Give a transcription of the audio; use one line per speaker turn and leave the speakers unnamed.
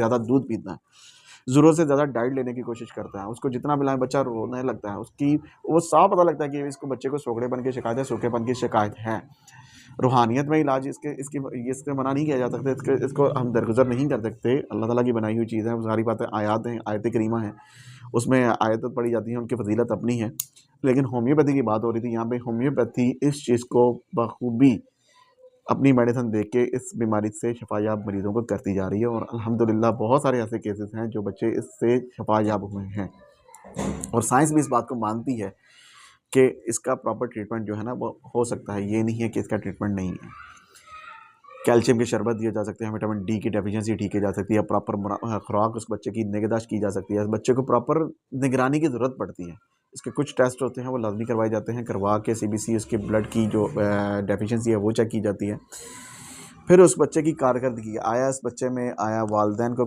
ज़्यादा दूध पीता है, ज़रूरत से ज़्यादा डाइट लेने की कोशिश करता है, उसको जितना मिलाएँ बच्चा रोने लगता है, उसकी वो साफ पता लगता है कि इसको बच्चे को सोखड़ेपन की शिकायत है, सूखेपन की शिकायत है। रूहानियत में इलाज इससे मना नहीं किया जा सकता, इसको हम दरगुज़र नहीं कर सकते, अल्लाह ताला की बनाई हुई चीज़ है, वो सारी बातें आयात हैं, आयत करीमा हैं, उसमें आयत पढ़ी जाती हैं, उनकी फ़ज़ीलत अपनी है। लेकिन होम्योपैथी की बात हो रही थी, यहाँ पे होम्योपैथी इस चीज़ को बखूबी अपनी मेडिसिन दे के इस बीमारी से शफ़ायाब मरीज़ों को करती जा रही है और अल्हम्दुलिल्लाह बहुत सारे ऐसे केसेस हैं जो बच्चे इससे शफ़ायाब हुए हैं। और साइंस भी इस बात को मानती है कि इसका प्रॉपर ट्रीटमेंट जो है ना वो हो सकता है, ये नहीं है कि इसका ट्रीटमेंट नहीं है। कैल्शियम के शरबत दिए जा सकते हैं, विटामिन डी की डेफिशिएंसी ठीक की जा सकती है, प्रॉपर खुराक उस बच्चे की निगहदाश्त की जा सकती है, बच्चे को प्रॉपर निगरानी की ज़रूरत पड़ती है। इसके कुछ टेस्ट होते हैं वो लाज़मी करवाए जाते हैं, करवा के सीबीसी उसके ब्लड की जो डेफिशिएंसी है वो चेक की जाती है। फिर उस बच्चे की कारकर्दगी आया इस बच्चे में आया वालिदैन को